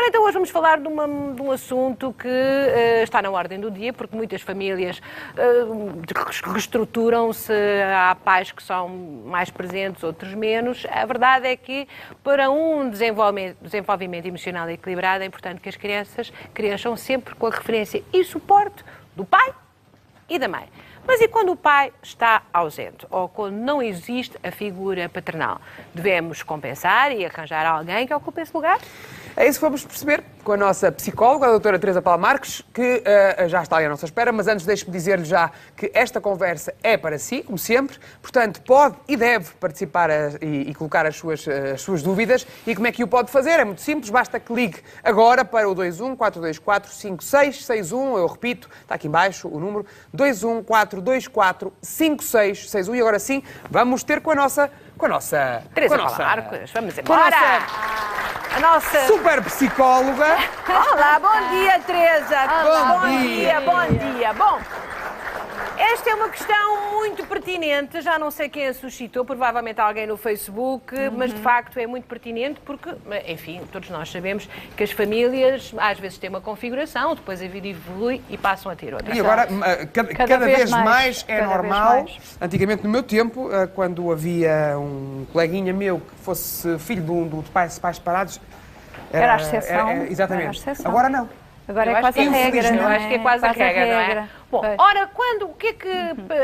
Ora, então hoje vamos falar de um assunto que está na ordem do dia, porque muitas famílias reestruturam-se, há pais que são mais presentes, outros menos. A verdade é que para um desenvolvimento emocional equilibrado é importante que as crianças cresçam sempre com a referência e suporte do pai e da mãe. Mas e quando o pai está ausente ou quando não existe a figura paternal? Devemos compensar e arranjar alguém que ocupe esse lugar? É isso que vamos perceber com a nossa psicóloga, a doutora Teresa Paula Marques, que já está ali à nossa espera, mas antes deixe-me dizer-lhe já que esta conversa é para si, como sempre, portanto pode e deve participar e colocar as suas dúvidas. E como é que o pode fazer? É muito simples, basta que ligue agora para o 21 424 5661, eu repito, está aqui em baixo o número, 21 424 5661, e agora sim, vamos ter com a nossa Teresa Paula Marques, vamos embora! A nossa super psicóloga. Olá, bom dia, Teresa. Olá. Bom dia. Bom, esta é uma questão muito pertinente, já não sei quem a suscitou, provavelmente alguém no Facebook, mas de facto é muito pertinente porque, enfim, todos nós sabemos que as famílias às vezes têm uma configuração, depois a vida evolui e passam a ter outra. E agora, cada vez mais é normal. Antigamente, no meu tempo, quando havia um coleguinha meu que fosse filho de pais separados, era a exceção. Exatamente. Era a exceção. Agora não. Agora é quase a regra, não é? Eu acho que é quase a regra, não é? Bom, Pois. ora, o que é que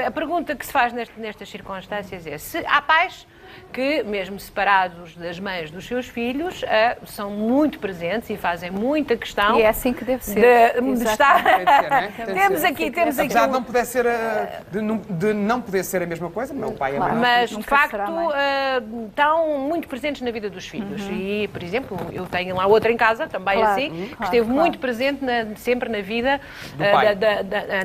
a pergunta que se faz nestas circunstâncias é se há pais que, mesmo separados das mães dos seus filhos, são muito presentes e fazem muita questão. E é assim que deve ser. De estar. Tem de ser, não é? Tem de Temos ser. aqui. Apesar de não poder ser, de não poder ser a mesma coisa, não, o pai é Claro. mãe. Mas, de Nunca facto, será mãe. estão muito presentes na vida dos filhos. E, por exemplo, eu tenho lá outra em casa, também Claro. assim, que Claro, esteve claro. muito presente sempre na vida Do pai.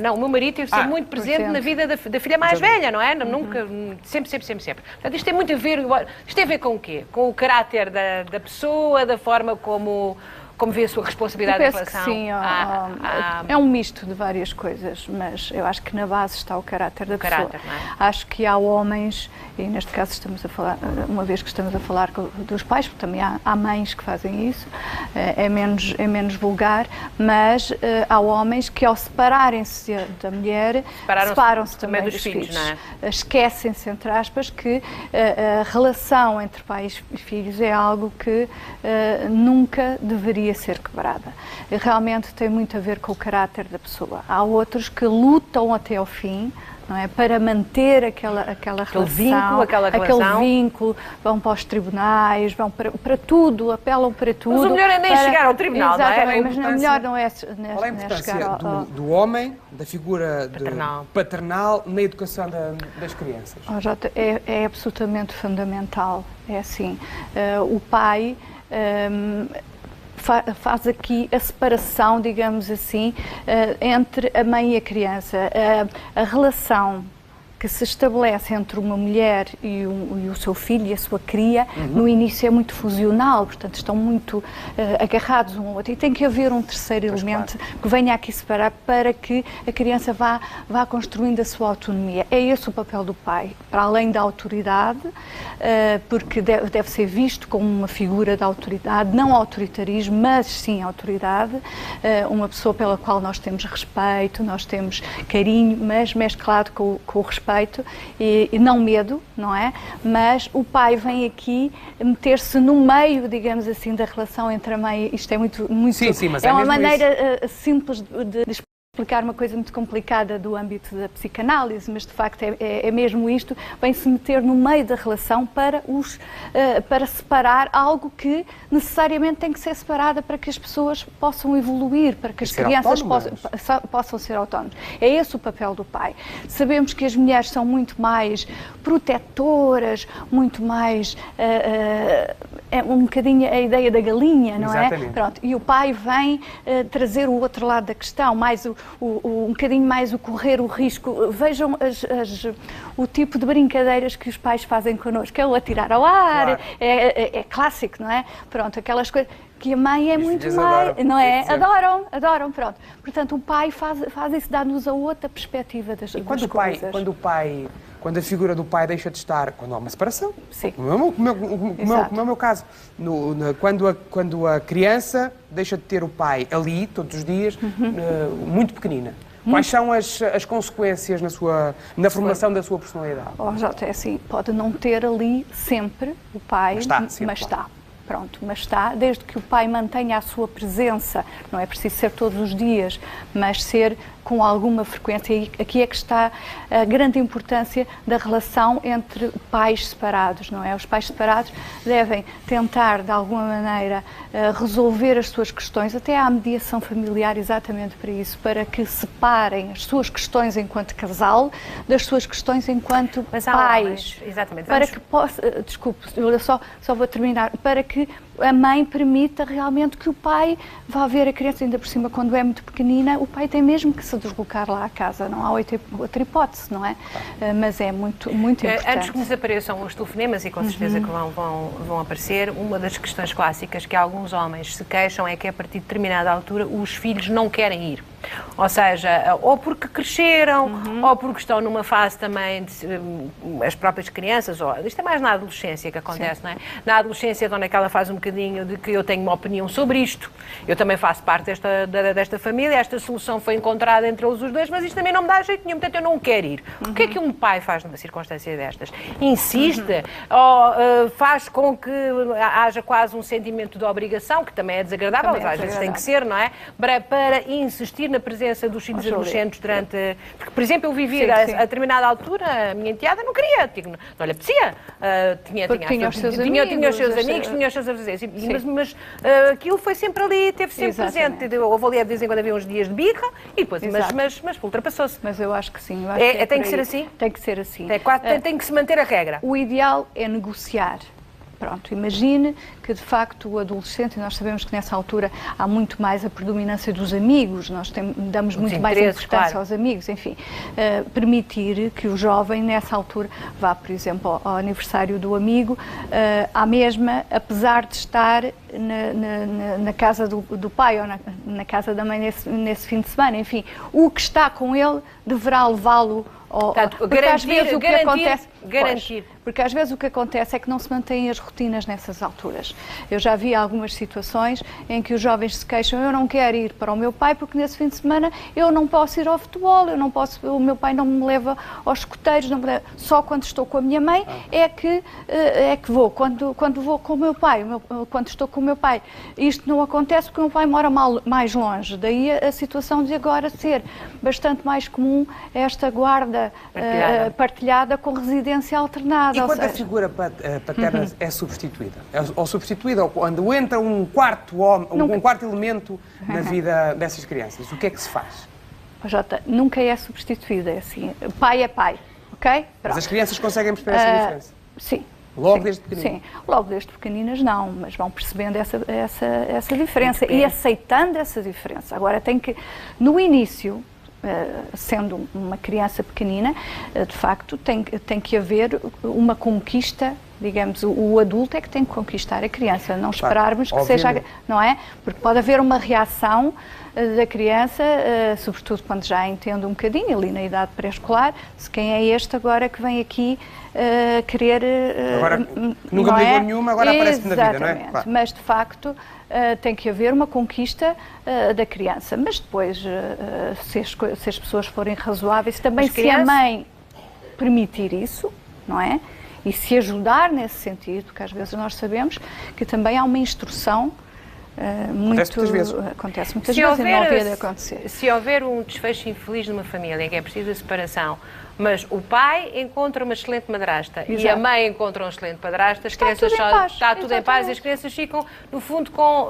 Não, o meu marido esteve sempre muito presente presente. na vida da filha mais velha, não é? Nunca, sempre. Portanto, isto tem muito a ver, isto tem a ver com o quê? Com o caráter da pessoa, da forma como vê a sua responsabilidade Eu em penso que relação sim, à... é um misto de várias coisas, mas eu acho que na base está o caráter da pessoa. caráter, não é? Acho que há homens, e neste caso estamos a falar, uma vez que estamos a falar dos pais, porque também há mães que fazem isso, é menos vulgar, mas há homens que ao separarem-se da mulher, separam-se também dos filhos. Não é? Esquecem-se, entre aspas, que a relação entre pais e filhos é algo que nunca deveria ser quebrada. E realmente tem muito a ver com o caráter da pessoa. Há outros que lutam até ao fim, não é, para manter aquela relação, aquele vínculo, vão para os tribunais, vão para tudo, apelam para tudo. Mas o melhor é nem chegar ao tribunal, exatamente, não é? mas o melhor não é, Qual é a importância do homem, da figura paternal na educação das crianças? Oh, Jota, é absolutamente fundamental. É assim, o pai faz aqui a separação, digamos assim, entre a mãe e a criança. A relação que se estabelece entre uma mulher e o seu filho e a sua cria, no início é muito fusional, portanto estão muito agarrados um ao outro, e tem que haver um terceiro elemento que venha aqui separar para que a criança vá construindo a sua autonomia. É esse o papel do pai, para além da autoridade, porque deve ser visto como uma figura de autoridade, não autoritarismo, mas sim autoridade, uma pessoa pela qual nós temos respeito, nós temos carinho, mas mesclado com o respeito e não medo, não é? Mas o pai vem aqui meter-se no meio, digamos assim, da relação entre a mãe. Isto é muito Sim, mas é uma mesmo maneira simples de explicar uma coisa muito complicada do âmbito da psicanálise, mas de facto é mesmo isto, vem-se meter no meio da relação para separar algo que necessariamente tem que ser separada para que as pessoas possam evoluir, para que as crianças possam ser autónomas. É esse o papel do pai. Sabemos que as mulheres são muito mais protetoras, muito mais... é um bocadinho a ideia da galinha, não Exatamente. é? Pronto, e o pai vem trazer o outro lado da questão, mais um bocadinho mais o correr o risco. Vejam o tipo de brincadeiras que os pais fazem connosco, é o atirar ao ar, Claro. é clássico, não é? Pronto, aquelas coisas que a mãe é muito filhas mais, adoram, não é? sempre. Adoram, pronto. Portanto, o pai faz isso, dá-nos a outra perspectiva das E quando coisas. o pai quando a figura do pai deixa de estar, quando há uma separação, Sim. como é o meu caso, quando a criança deixa de ter o pai ali, todos os dias, muito pequenina. Quais são as consequências na formação da sua personalidade? É assim, pode não ter ali sempre o pai, mas está. Pronto, mas está, desde que o pai mantenha a sua presença, não é preciso ser todos os dias, mas ser com alguma frequência. E aqui é que está a grande importância da relação entre pais separados, não é? Os pais separados devem tentar, de alguma maneira, resolver as suas questões, até à mediação familiar, exatamente para isso, para que separem as suas questões enquanto casal das suas questões enquanto pais. Exatamente. Para que possa, desculpe, eu só vou terminar, para que a mãe permita realmente que o pai vá ver a criança, ainda por cima, quando é muito pequenina, o pai tem mesmo que se deslocar lá à casa, não há outra hipótese, não é? Mas é muito importante. Antes que nos apareçam os telefonemas, e com certeza que vão aparecer, uma das questões clássicas que alguns homens se queixam é que a partir de determinada altura os filhos não querem ir. Ou seja, ou porque cresceram, ou porque estão numa fase também as próprias crianças, isto é mais na adolescência que acontece, não é? Na adolescência estão naquela fase um bocadinho de que eu tenho uma opinião sobre isto, eu também faço parte desta família, esta solução foi encontrada entre eles os dois, mas isto também não me dá jeito nenhum, portanto eu não quero ir. O que é que um pai faz numa circunstância destas? Insiste, ou faz com que haja quase um sentimento de obrigação, que também é desagradável, mas às vezes tem que ser, não é? Para insistir na presença dos filhos adolescentes durante... Porque, por exemplo, eu vivi a determinada altura, a minha enteada não queria, não lhe apetecia. Tinha os seus amigos, tinha os seus afazeres. Mas aquilo foi sempre ali, teve sempre presente. Houve ali, de vez em quando, havia uns dias de birra, e depois, mas ultrapassou-se. Mas eu acho que sim. Tem que ser assim? Tem que ser assim. Tem que se manter a regra. O ideal é negociar. Pronto, imagine que de facto o adolescente, e nós sabemos que nessa altura há muito mais a predominância dos amigos, nós damos muito mais importância aos amigos, enfim, permitir que o jovem nessa altura vá, por exemplo, ao aniversário do amigo, à mesma, apesar de estar na casa do pai ou na casa da mãe nesse fim de semana, enfim, o que está com ele deverá levá-lo. Porque às vezes o que acontece... Garantir. Porque às vezes o que acontece é que não se mantêm as rotinas nessas alturas. Eu já vi algumas situações em que os jovens se queixam, eu não quero ir para o meu pai porque nesse fim de semana eu não posso ir ao futebol, o meu pai não me leva aos escoteiros, só quando estou com a minha mãe é que vou, quando vou com o meu pai, quando estou com o meu pai. Isto não acontece porque o meu pai mora mais longe, daí a situação de agora ser bastante mais comum esta guarda partilhada com residência alternada. E quando a figura paterna é substituída? Ou substituída, ou quando entra um quarto elemento na vida dessas crianças, o que é que se faz? Jota, nunca é substituída, é assim, pai é pai, ok? Pronto. Mas as crianças conseguem perceber essa diferença? Sim. Logo desde pequeninas? Sim, logo desde pequeninas não, mas vão percebendo essa diferença e aceitando essa diferença. Agora no início, sendo uma criança pequenina, de facto tem que haver uma conquista, digamos, o adulto é que tem que conquistar a criança, não esperarmos que seja, não é? Porque pode haver uma reação da criança, sobretudo quando já entende um bocadinho, ali na idade pré-escolar, se quem é este agora que vem aqui querer... Agora, nunca me ligou nenhuma, agora aparece na vida, não é? Claro. Mas, de facto, tem que haver uma conquista da criança. Mas depois, se as pessoas forem razoáveis, também se a mãe permitir isso, não é? E se ajudar nesse sentido, porque às vezes nós sabemos que também há uma instrução acontece muitas vezes e não havia de acontecer. Se houver um desfecho infeliz numa família em que é preciso a separação, mas o pai encontra uma excelente madrasta e a mãe encontra um excelente padrasto, as crianças está tudo em paz e as crianças ficam, no fundo, com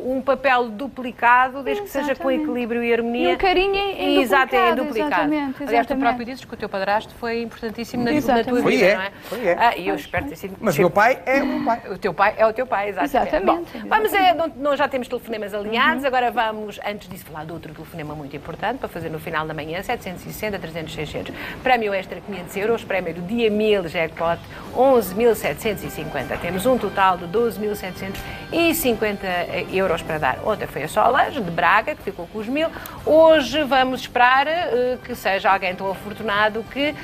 um papel duplicado, desde que seja com equilíbrio e harmonia. E um carinho em duplicado. Exatamente. Aliás, tu próprio dizes que o teu padrasto foi importantíssimo na tua vida, não é? Foi. E eu espero ter sido... Mas o meu pai é o meu pai. O teu pai é o teu pai, exatamente. Bom, vamos nós já temos telefonemas alinhados, agora vamos, antes disso, falar de outro telefonema muito importante para fazer no final da manhã, 760 300 600. prémio extra 500 euros, prémio do dia 1000 jackpot 11.750. Temos um total de 12.750 euros para dar. Ontem foi a Solange, de Braga, que ficou com os 1000. Hoje vamos esperar que seja alguém tão afortunado que,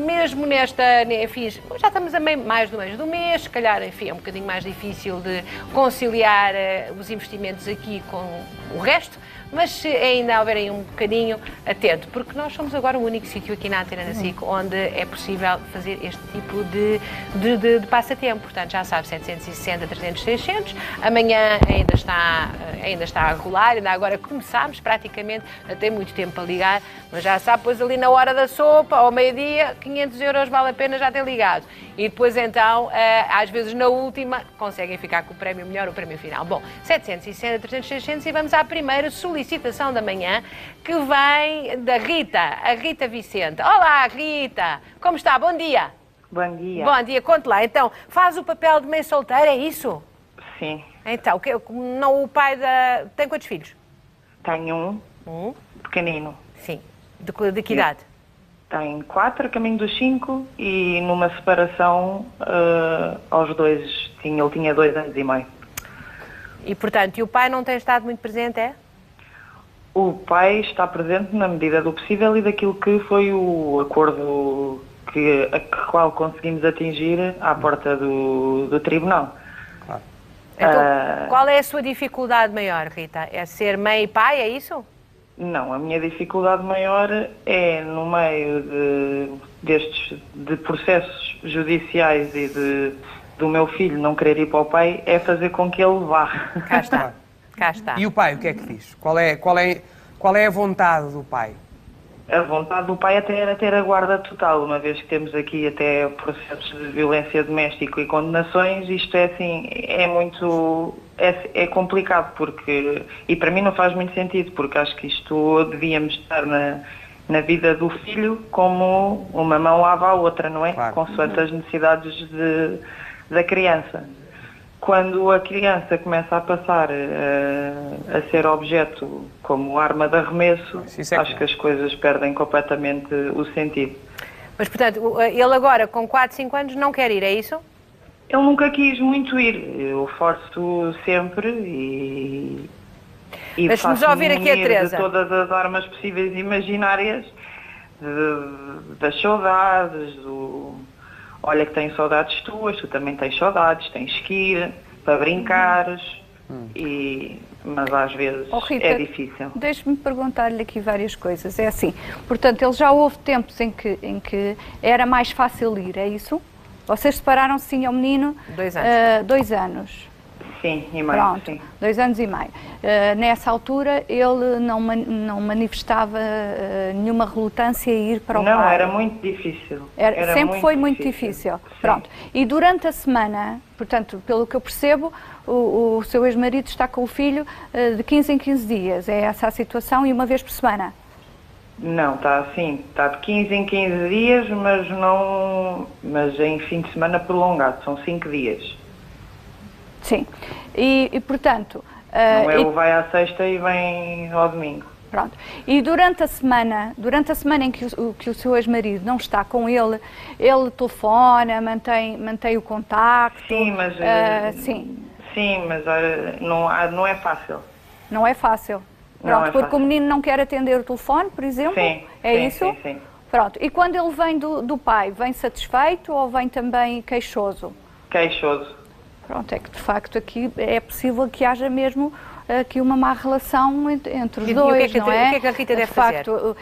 mesmo nesta, enfim, já estamos a mais do mês do mês, se calhar, enfim, é um bocadinho mais difícil de conciliar os investimentos aqui com o resto, mas se ainda houverem um bocadinho, atento, porque nós somos agora o único sítio aqui na Antena SIC onde é possível fazer este tipo de passatempo. Portanto, já sabe, 760, 300, 600. Amanhã ainda está a rolar, ainda agora começámos praticamente, não tem muito tempo para ligar, mas já sabe, pois ali na hora da sopa, ao meio-dia, 500 euros vale a pena já ter ligado. E depois então, às vezes na última, conseguem ficar com o prémio melhor, o prémio final. Bom, 760, 300, 600 e vamos à primeira solicitação da manhã, que vem da Rita, a Rita Vicente. Olá, Rita! Como está? Bom dia! Bom dia. Bom dia, conte lá. Então, faz o papel de mãe solteira, é isso? Sim. Então, o pai tem quantos filhos? Tenho um pequenino. Sim. De que idade? Tem 4, a caminho dos 5 e numa separação aos 2, ele tinha 2 anos e meio. E, portanto, o pai não tem estado muito presente, é? O pai está presente na medida do possível e daquilo que foi o acordo a qual conseguimos atingir à porta do tribunal. Claro. Então, qual é a sua dificuldade maior, Rita? É ser mãe e pai, é isso? Não, a minha dificuldade maior é, no meio de processos judiciais e do meu filho não querer ir para o pai, é fazer com que ele vá. Cá está, cá está. E o pai, o que é que diz? Qual é a vontade do pai? A vontade do pai até era ter a guarda total, uma vez que temos aqui até processos de violência doméstica e condenações, isto é assim, é complicado, porque, e para mim não faz muito sentido, porque acho que isto devíamos estar na vida do filho como uma mão lava a outra, não é? Claro. Consoante as necessidades da criança. Quando a criança começa a passar a ser objeto como arma de arremesso, acho que as coisas perdem completamente o sentido. Mas, portanto, ele agora, com 4, 5 anos, não quer ir, é isso? Ele nunca quis muito ir. Eu forço sempre e Deixe-nos ouvir aqui a Teresa. De todas as armas possíveis e imaginárias, das saudades, olha que tenho saudades tuas, tu também tens saudades, tens que ir para brincares, mas às vezes Rita, é difícil. Deixe-me perguntar-lhe aqui várias coisas. É assim, portanto, ele já houve tempos em que era mais fácil ir, é isso? Vocês separaram-se, sim, ao menino? 2 anos. 2 anos. Sim, e meio, Pronto, sim. 2 anos e meio. Nessa altura, ele não manifestava nenhuma relutância em ir para o pai? Não, era muito difícil. Sempre foi muito difícil. Pronto. E durante a semana, portanto, pelo que eu percebo, o seu ex-marido está com o filho de 15 em 15 dias. É essa a situação e uma vez por semana? Não, está assim, está de 15 em 15 dias, mas em fim de semana prolongado, são 5 dias. Sim, e portanto... Não é o vai à sexta e vem ao domingo. Pronto. E durante a semana em que o seu ex-marido não está com ele telefona, mantém o contacto? Sim, mas... Sim, mas não é fácil. Não é fácil? Pronto, porque o menino não quer atender o telefone, por exemplo? Sim. É isso? Sim. Pronto. E quando ele vem do pai, vem satisfeito ou vem também queixoso? Queixoso. Pronto, é que de facto aqui é possível que haja mesmo aqui uma má relação entre os dois, não é? O que é que a Rita deve fazer? De facto,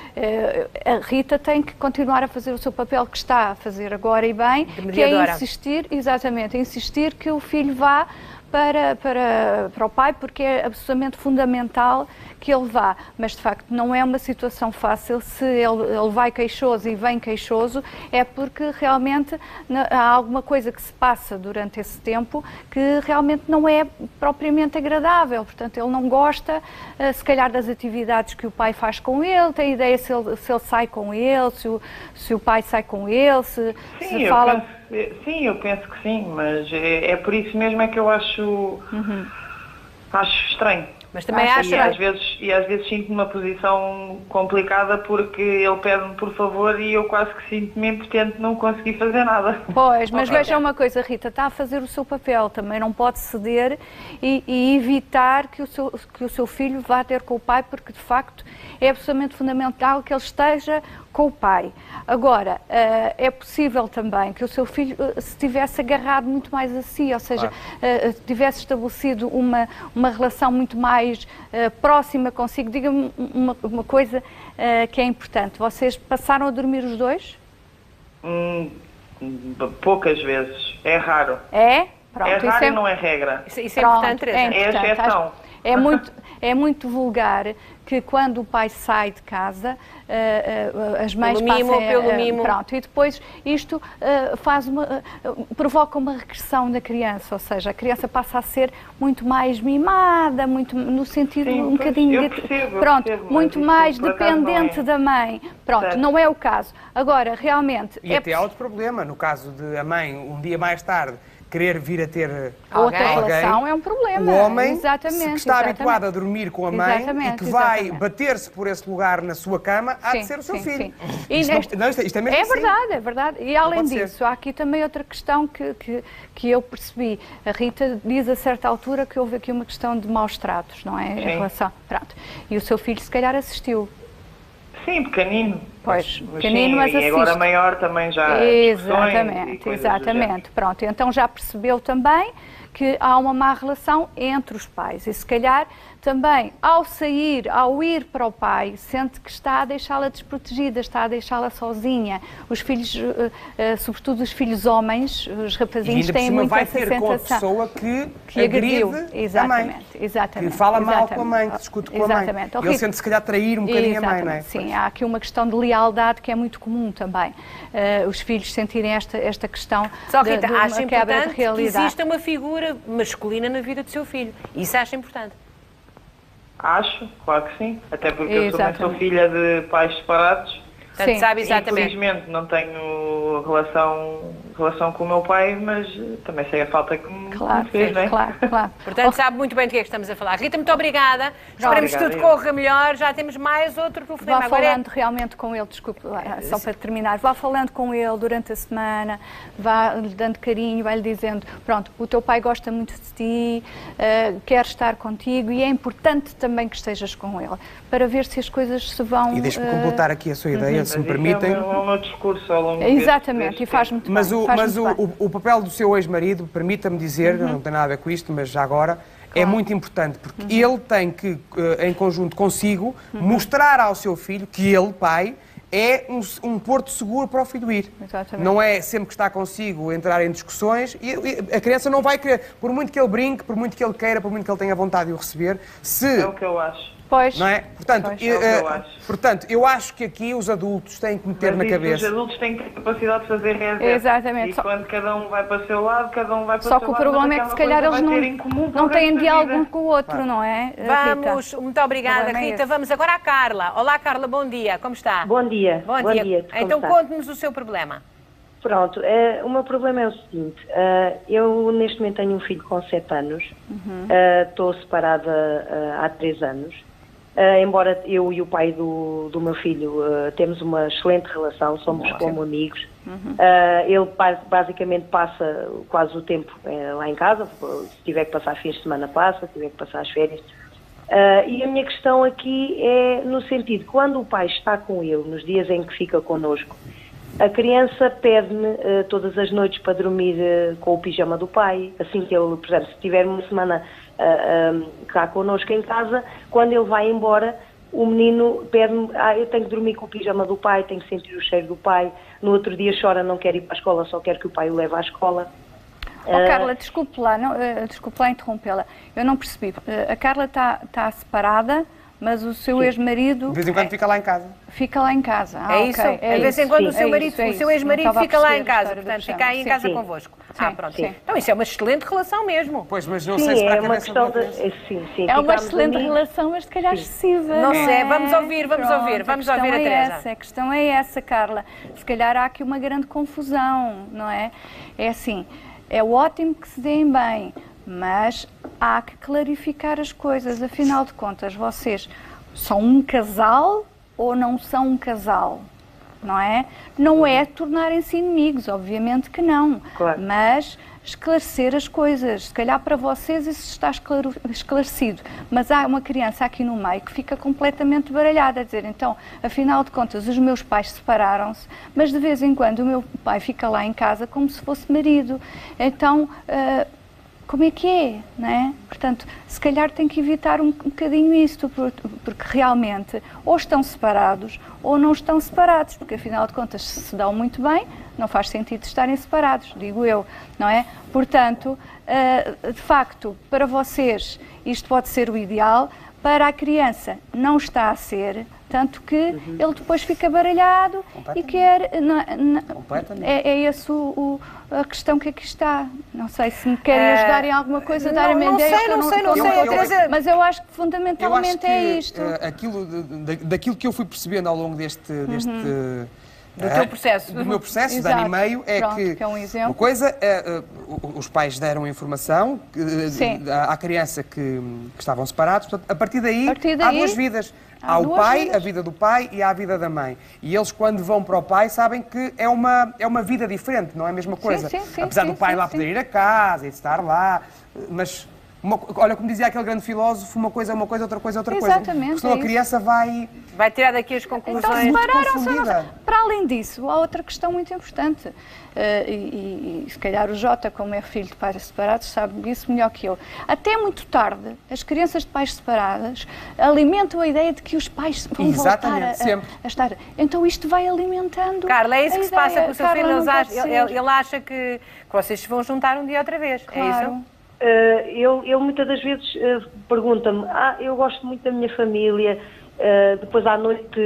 a Rita tem que continuar a fazer o seu papel que está a fazer agora e bem, que é insistir que o filho vá para o pai, porque é absolutamente fundamental que ele vá, mas de facto não é uma situação fácil. Se ele vai queixoso e vem queixoso, é porque realmente há alguma coisa que se passa durante esse tempo que realmente não é propriamente agradável. Portanto, ele não gosta, se calhar, das atividades que o pai faz com ele, tem ideia se ele sai com ele, se o pai sai com ele, se fala... Sim, eu penso que sim, mas é por isso mesmo é que eu acho estranho. Mas também acho... E às vezes sinto-me numa posição complicada porque ele pede-me por favor e eu quase que sinto-me impotente, não consegui fazer nada. Pois, mas veja uma coisa, Rita, está a fazer o seu papel, também não pode ceder e evitar que o seu filho vá ter com o pai, porque de facto é absolutamente fundamental que ele esteja com o pai. Agora, é possível também que o seu filho se tivesse agarrado muito mais a si, ou seja, tivesse estabelecido uma relação muito mais próxima consigo. Diga-me uma coisa que é importante. Vocês passaram a dormir os dois? Poucas vezes. É raro. É? Pronto, é raro e não é regra. Isso é importante, Teresa. É exceção. É muito vulgar que quando o pai sai de casa, as mães pelo mimo. Pronto, e depois isto provoca uma regressão da criança, ou seja, a criança passa a ser muito mais mimada, muito, no sentido um bocadinho... Eu percebo, muito mais dependente da mãe. Pronto, certo. Não é o caso. Agora, realmente... E até há outro problema, no caso de a mãe, um dia mais tarde, querer vir a ter outra relação é um problema. O homem que está habituado a dormir com a mãe e que vai bater-se por esse lugar na sua cama, há de ser o seu filho. Isto é mesmo assim. É verdade. E além disso, há aqui também outra questão que eu percebi. A Rita diz a certa altura que houve aqui uma questão de maus tratos, não é? Em relação, pronto. E o seu filho se calhar assistiu. Sim, pequenino. Pois, pequenino, mas assiste. E agora maior também já. Exatamente. Pronto, então já percebeu também que há uma má relação entre os pais. E se calhar também, ao ir para o pai, sente que está a deixá-la desprotegida, está a deixá-la sozinha. Os filhos, sobretudo os filhos homens, os rapazinhos, têm muito essa sensação. E ainda vai ter com a pessoa que agrediu a mãe. Exatamente. Que fala mal com a mãe, que discute com a mãe. E ele sente se calhar trair um bocadinho a mãe, não é? Sim, há aqui uma questão de lealdade que é muito comum também. Os filhos sentirem esta questão de uma quebra de realidade. Que exista uma figura masculina na vida do seu filho. Isso acha importante? Acho, claro que sim. Até porque eu também sou filha de pais separados. Portanto, sabe exatamente. Infelizmente não tenho relação com o meu pai, mas também sei a falta que me fez, não é? Claro. Portanto, sabe muito bem do que é que estamos a falar. Rita, muito obrigada. Esperamos que tudo corra melhor. Já temos mais outro telefonema. Vá falando realmente com ele, desculpe, só para terminar, vá falando com ele durante a semana, vá lhe dando carinho, vai-lhe dizendo, pronto, o teu pai gosta muito de ti, quer estar contigo e é importante também que estejas com ele, para ver se as coisas se vão... E deixe-me completar aqui a sua ideia, se me permitem. É o meu discurso ao longo Exatamente, e faz muito mas bem. Mas o papel do seu ex-marido, permita-me dizer, não tem nada a ver com isto, mas já agora, é muito importante, porque ele tem que, em conjunto consigo, mostrar ao seu filho que ele, pai, é um porto seguro para o filho ir. Exatamente. Não é sempre que está consigo entrar em discussões e a criança não vai querer, por muito que ele brinque, por muito que ele queira, por muito que ele tenha vontade de o receber, se... É o que eu acho. Pois. Não é? Portanto, eu acho que aqui os adultos têm que meter na cabeça. Os adultos têm que ter capacidade de fazer reserva. Exatamente. E quando cada um vai para o seu lado, cada um vai para o seu Só lado. que o problema é que se calhar eles não têm diálogo um com o outro, não é? Vamos, muito obrigada, Rita. Vamos agora à Carla. Olá, Carla, bom dia. Como está? Bom dia. Bom dia. Então conte-nos o seu problema. Pronto, o meu problema é o seguinte, eu neste momento tenho um filho com 7 anos, estou separada há 3 anos. Embora eu e o pai do meu filho temos uma excelente relação, somos como amigos, ele basicamente passa quase o tempo lá em casa, se tiver que passar fins de semana passa, se tiver que passar as férias. E a minha questão aqui é no sentido, quando o pai está com ele, nos dias em que fica connosco, a criança pede-me todas as noites para dormir com o pijama do pai, assim que ele, por exemplo, se tiver uma semana cá connosco em casa, quando ele vai embora, o menino pede-me, eu tenho que dormir com o pijama do pai, tenho que sentir o cheiro do pai, no outro dia chora, não quer ir para a escola, só quer que o pai o leve à escola. Carla, desculpe lá interrompê-la, eu não percebi, a Carla está separada, mas o seu ex-marido... De vez em quando fica lá em casa. Fica lá em casa. É isso? De vez em quando o seu ex-marido fica lá em casa, portanto, fica aí em casa convosco. Pronto. Então isso é uma excelente relação mesmo. Pois, mas não sei se para a cabeça é uma excelente relação, mas se calhar excessiva. Não sei, vamos ouvir a Teresa. A questão é essa, Carla. Se calhar há aqui uma grande confusão, não é? É assim, é ótimo que se deem bem, mas há que clarificar as coisas. Afinal de contas, vocês são um casal ou não são um casal? Não é? Não é tornarem-se inimigos, obviamente que não. Claro. Mas esclarecer as coisas. Se calhar para vocês isso está esclarecido. Mas há uma criança aqui no meio que fica completamente baralhada. A dizer, então, afinal de contas, os meus pais separaram-se, mas de vez em quando o meu pai fica lá em casa como se fosse marido. Então, como é que é, não é? Portanto, se calhar tem que evitar um bocadinho isto, porque realmente ou estão separados ou não estão separados, porque afinal de contas, se dão muito bem, não faz sentido estarem separados, digo eu, não é? Portanto, de facto, para vocês isto pode ser o ideal, para a criança não está a ser, tanto que ele depois fica baralhado e quer... É essa a questão que aqui está. Não sei se me querem ajudar em alguma coisa, darem-me ideia. Não sei. Mas eu acho que fundamentalmente eu acho que, é isto. Daquilo que eu fui percebendo ao longo deste Do teu processo. Do meu processo, de Exato. ano e meio, Pronto, que que é um exemplo. uma coisa, os pais deram informação à criança que estavam separados, portanto, a partir daí há duas vidas. Há o pai, a vida do pai, e há a vida da mãe. E eles, quando vão para o pai, sabem que é uma vida diferente, não é a mesma coisa. Apesar do pai lá poder ir a casa e estar lá, mas... olha, como dizia aquele grande filósofo, uma coisa é uma coisa, outra coisa é outra coisa. Exatamente. Senão a criança vai tirar daqui as conclusões. Então, separaram-se. confundida. Para além disso, há outra questão muito importante. E se calhar o Jota, como é filho de pais separados, sabe isso melhor que eu. Até muito tarde, as crianças de pais separados alimentam a ideia de que os pais vão voltar a estar. Então isto vai alimentando. Carla, é isso que se passa com o seu filho? Ele acha que vocês se vão juntar um dia outra vez. Claro. É isso? Ele muitas das vezes pergunta-me, eu gosto muito da minha família, depois à noite,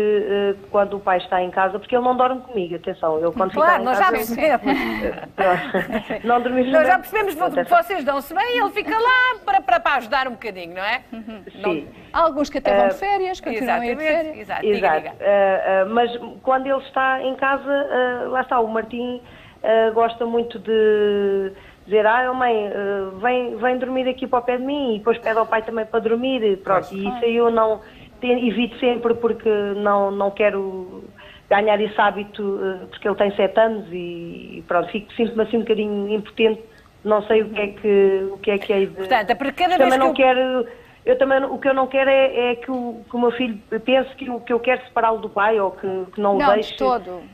quando o pai está em casa, porque ele não dorme comigo, atenção, ele quando Claro, fica nós em já casa... percebemos. não dormimos Nós já juntos. percebemos que vocês dão-se bem e ele fica lá para ajudar um bocadinho, não é? Sim. Há alguns que até vão de férias, continuam a ir de férias. Exato. Exato. Mas quando ele está em casa, lá está, o Martim gosta muito de dizer, mãe, vem dormir aqui para o pé de mim, e depois pede ao pai também para dormir, pronto, e isso aí eu não evito sempre, porque não quero ganhar esse hábito, porque ele tem 7 anos e pronto, sinto-me assim um bocadinho impotente, não sei o que é que é de... Portanto, para cada vez também que não quero... Eu também, o que eu não quero é que o meu filho pense que eu quero separá-lo do pai ou que não o deixe.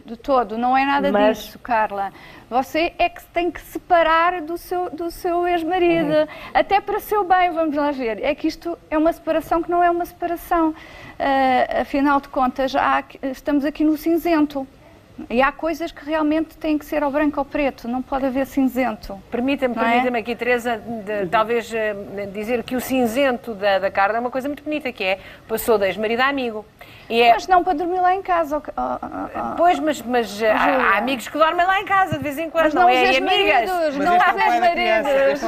De todo, não é nada disso, Carla. Você é que tem que separar do seu ex-marido, até para seu bem, vamos lá ver. É que isto é uma separação que não é uma separação. Afinal de contas, estamos aqui no cinzento. E há coisas que realmente têm que ser ao branco ou preto, não pode haver cinzento. Permita-me aqui, Teresa, talvez dizer que o cinzento da Carla é uma coisa muito bonita, que é, passou de ex-marido a amigo. Mas não para dormir lá em casa. Pois, mas há amigos que dormem lá em casa de vez em quando, mas não é os amigas. Não os ex-maridos.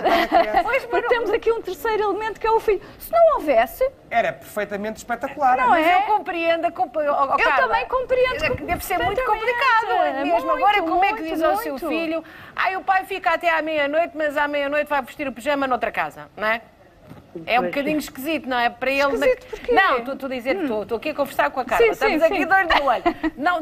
Pois, porque temos aqui um terceiro elemento que é o filho. Se não houvesse... Era perfeitamente espetacular. Não é? Eu compreendo. Eu também compreendo. Deve ser muito complicado mesmo. Agora, como é que diz ao seu filho, o pai fica até à meia-noite, mas à meia-noite vai vestir o pijama noutra casa, não é? É um bocadinho esquisito, não é? Para ele... Esquisito porquê? Não, estou a dizer, estou aqui a conversar com a Carla, estamos aqui de olho no olho. Não,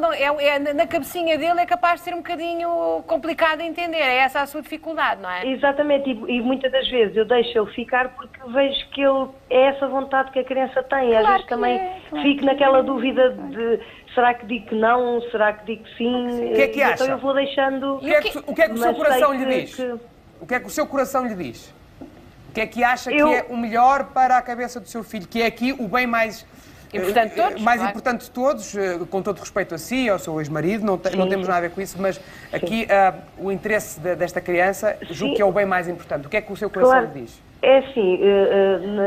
na cabecinha dele é capaz de ser um bocadinho complicado de entender, é essa a sua dificuldade, não é? Exatamente, e muitas das vezes eu deixo ele ficar porque vejo que ele é essa vontade que a criança tem, claro, às vezes também fico naquela dúvida de será que digo que não, será que digo que sim, o que é que acha? Então eu vou deixando... O que é que o seu coração lhe diz? O que é que o seu coração lhe diz? O que é que acha que é o melhor para a cabeça do seu filho? Que é aqui o bem mais importante de todos? Importante de todos, com todo respeito a si, ao seu ex-marido, não temos nada a ver com isso, mas aqui o interesse desta criança, julgo que é o bem mais importante. O que é que o seu coração lhe diz? É assim,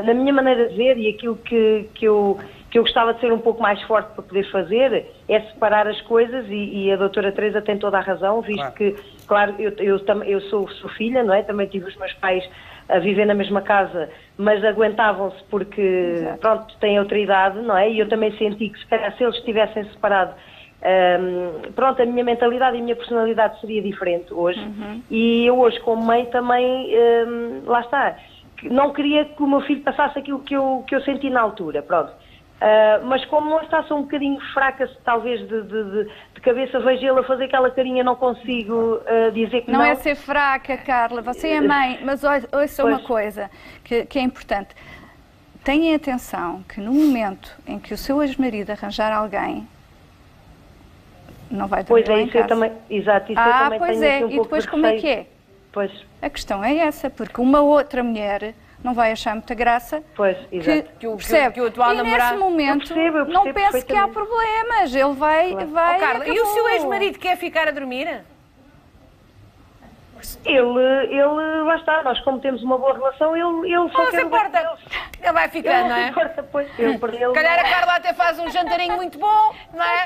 na minha maneira de ver e aquilo que eu gostava de ser um pouco mais forte para poder fazer é separar as coisas e a doutora Teresa tem toda a razão, visto que, claro, eu sou filha, não é? Também tive os meus pais a viver na mesma casa, mas aguentavam-se porque, pronto, têm outra idade, não é? E eu também senti que, se calhar, se eles estivessem separados, Pronto, a minha mentalidade e a minha personalidade seria diferente hoje. E eu hoje, como mãe, também, lá está, não queria que o meu filho passasse aquilo que eu senti na altura, pronto. Mas como não está só um bocadinho fraca, talvez de cabeça, vejo ele a fazer aquela carinha, não consigo dizer que não. Não é ser fraca, Carla, você é mãe, mas ouça uma coisa que é importante. Tenham atenção que no momento em que o seu ex-marido arranjar alguém, não vai dormir lá em casa. Também, exato, isso eu também pois tenho é, aqui um e pouco depois de como é receio. que é? Pois. A questão é essa, porque uma outra mulher não vai achar muita graça exato. percebe? Que o atual e namorado... nesse momento eu percebo não pense que há perfeitamente. problemas, ele vai... Oh, Carla, e o seu acabou. ex-marido quer ficar a dormir? Ele, lá está, nós como temos uma boa relação, ele só Não se quer o bem importa, deles. ele vai Ele ficando, não não se é? importa, pois. Ele, por ele, Calhar a Carla até faz um jantarinho muito bom, não é?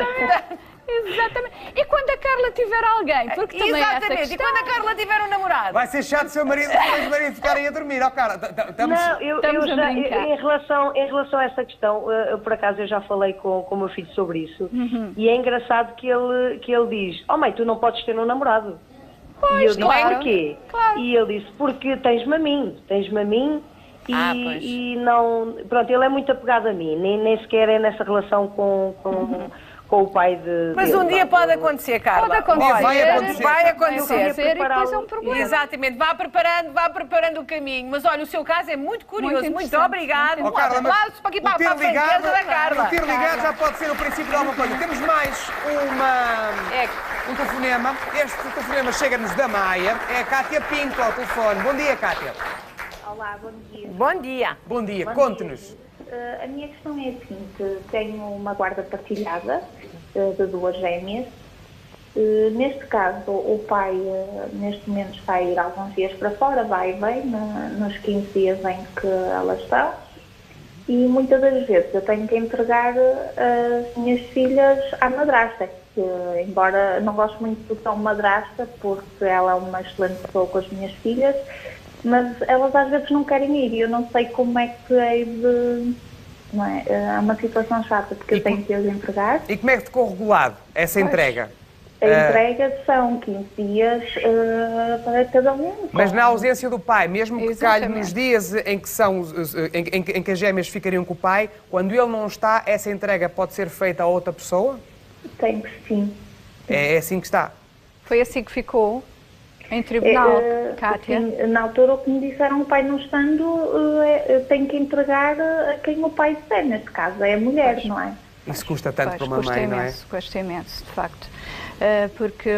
Exatamente. E quando a Carla tiver alguém? Porque também é essa Exatamente, e questão. quando a Carla tiver um namorado? Vai ser chato o seu marido e o seu ex-marido ficarem a dormir. Ó, cara, estamos... Não, eu Estamos a já, brincar. em relação a essa questão, por acaso eu já falei com o meu filho sobre isso, e é engraçado que ele diz, oh mãe, tu não podes ter um namorado. E eu claro, disse, porquê? claro. E ele disse, porque tens-me a mim pois. e não... Pronto, ele é muito apegado a mim, nem sequer é nessa relação com o pai de... Mas um dia pode acontecer, Carla. Pode acontecer. Vai acontecer. Vai acontecer. E depois é um problema. Exatamente, vá preparando o caminho. Mas olha, o seu caso é muito curioso. Muito Muito interessante. obrigado. Ó, Carla, mas Aplausos para aqui para a o ter franqueza da Carla. o ter ligado já pode ser o princípio de alguma coisa. Temos mais um telefonema. Este telefonema chega-nos da Maia. É a Cátia Pinto ao telefone. Bom dia, Cátia. Olá, bom dia. Bom dia. Bom dia, conte-nos. A minha questão é a seguinte: tenho uma guarda partilhada de duas gêmeas. Neste caso, o pai, neste momento, está a ir alguns dias para fora, vai e vem, nos 15 dias em que elas estão. E muitas das vezes eu tenho que entregar as minhas filhas à madrasta, que, embora não gosto muito do tom madrasta, porque ela é uma excelente pessoa com as minhas filhas, mas elas às vezes não querem ir e eu não sei como é que hei de... Não é? É uma situação chata, porque eu tenho que as entregar. E como é que ficou regulado essa entrega? A entrega são 15 dias para cada um. Mas na ausência do pai, mesmo que calhe Exatamente. nos dias em que, em que as gêmeas ficariam com o pai, quando ele não está, essa entrega pode ser feita a outra pessoa? Tem que sim. É assim que está. Foi assim que ficou em tribunal, Cátia? Sim, na altura o que me disseram, o pai não estando, tem que entregar a quem o pai disser. Neste caso é a mulher, não é? Isso custa tanto para uma custa mãe, não é? imenso, custa imenso, de facto. Porque,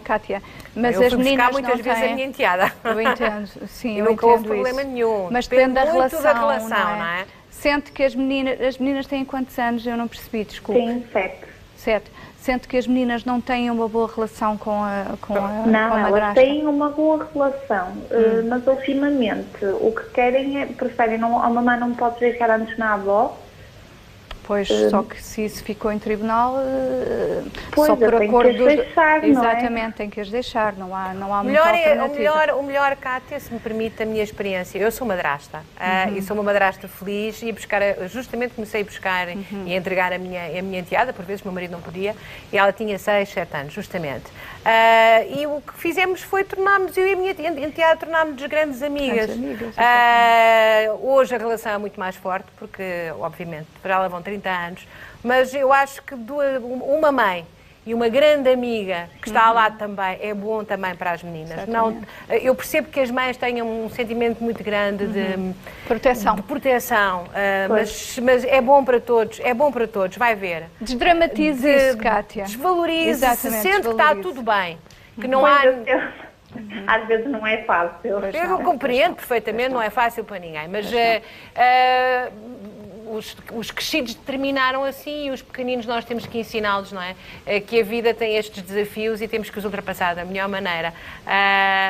Cátia, mas Eu as fui buscar meninas muitas não vezes têm... a minha enteada. Eu entendo, sim, E eu nunca entendo houve problema isso. nenhum. Mas depende da muito relação, da relação, não é? Sente que as meninas têm quantos anos? Eu não percebi, desculpe. Sim, 7. 7. Sente que as meninas não têm uma boa relação com a Não, elas madrasta? têm uma boa relação, mas ultimamente o que querem é, preferem, a mamãe não pode deixar antes na avó. Pois, só que se isso ficou em tribunal, Pois, só por eu tenho acordo que as deixar, não é? Exatamente, tem que as deixar, não há muita alternativa. O melhor, Cátia, se me permite a minha experiência, eu sou madrasta e sou uma madrasta feliz e justamente comecei a buscar e a entregar a minha enteada, por vezes o meu marido não podia, e ela tinha 6, 7 anos, justamente. E o que fizemos foi tornarmos, eu e a minha enteada tornámos-nos grandes amigas. Hoje a relação é muito mais forte, porque, obviamente, para ela vão 30 anos, mas eu acho que uma mãe e uma grande amiga que está ao lado também é bom também para as meninas. Não, eu percebo que as mães tenham um sentimento muito grande de Proteção. Mas é bom para todos, vai ver. Desdramatize isso, Cátia. Desvalorize, se Exatamente, sente que está desvalorize. tudo bem, que não há... Às vezes não é fácil. Eu compreendo perfeitamente, não é fácil para ninguém, mas os crescidos determinaram assim e os pequeninos nós temos que ensiná-los, não é? Que a vida tem estes desafios e temos que os ultrapassar da melhor maneira.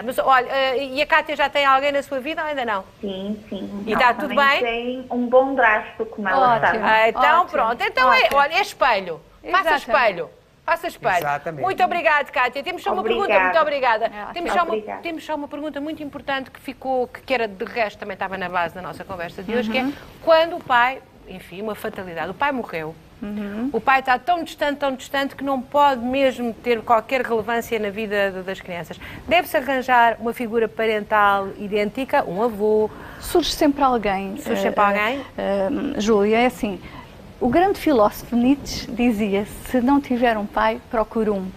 Mas olha, e a Cátia já tem alguém na sua vida ou ainda não? Sim, sim. E está tudo bem? Tem um bom drasto, como ela Ótimo. sabe. Então Ótimo, pronto, então ótimo. olha, é espelho. Faça Exatamente. espelho. Faça espelho. Exatamente. Muito obrigada, Cátia. Temos só uma Obrigada. pergunta, muito obrigada. Obrigada. Temos só uma pergunta muito importante que ficou, que era de resto, também estava na base da nossa conversa de hoje, que é quando o pai, enfim, uma fatalidade, o pai morreu, O pai está tão distante que não pode mesmo ter qualquer relevância na vida das crianças. Deve-se arranjar uma figura parental idêntica, um avô. Surge sempre alguém. Surge sempre alguém? Júlia, é assim, o grande filósofo Nietzsche dizia, se não tiver um pai, procure um.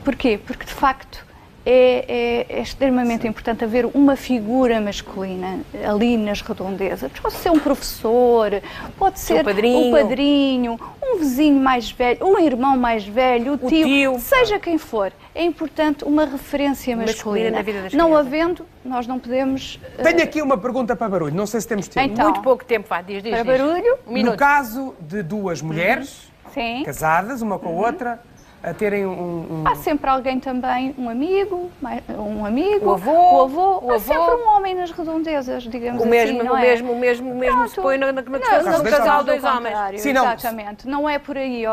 Porquê? Porque, de facto, é extremamente importante haver uma figura masculina ali nas redondezas. Pode ser um professor, pode ser um padrinho, um vizinho mais velho, um irmão mais velho, o tio, seja quem for. É importante uma referência masculina. Na vida das não crianças. Havendo, nós não podemos... Tenho aqui uma pergunta para Barulho, não sei se temos tempo. Então, Muito pouco tempo, vá, diz. Para Barulho, No caso de duas mulheres sim. casadas, uma com a outra, a terem Há sempre alguém também, um amigo, o avô, há sempre um homem nas redondezas, digamos o mesmo, assim, não é? o mesmo se põe na questão do casal dois homens. Sim, não. Exatamente, não é por aí,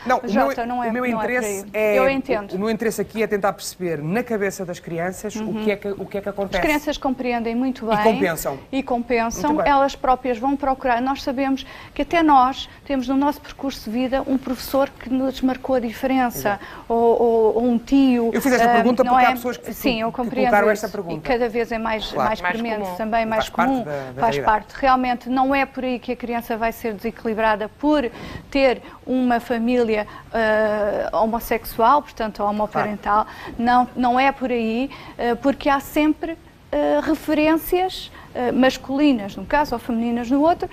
Não, Jota, não é, o meu não interesse é, eu entendo. O meu interesse aqui é tentar perceber na cabeça das crianças o que é que acontece. As crianças compreendem muito bem. E compensam. Muito bem. Elas próprias vão procurar. Nós sabemos que até nós temos no nosso percurso de vida um professor que nos marcou a diferença, ou um tio. Eu fiz esta pergunta porque há pessoas Sim, eu que compreendo colocaram isso. esta pergunta. E cada vez é mais premente, comum. também mais Faz parte comum. da Faz realidade. parte. Realmente não é por aí que a criança vai ser desequilibrada por ter uma família homossexual, portanto homoparental. Não é por aí, porque há sempre referências masculinas num caso ou femininas no outro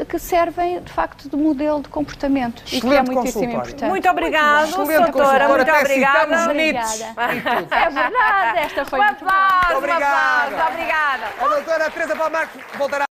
que servem de facto de modelo de comportamento e que é muitíssimo importante. Muito obrigada, Excelente doutora, muito até obrigada. citamos Nietzsche. Obrigada. É verdade, esta foi muito boa. Um aplauso, Obrigado. obrigada. A doutora Teresa Palma Marques voltará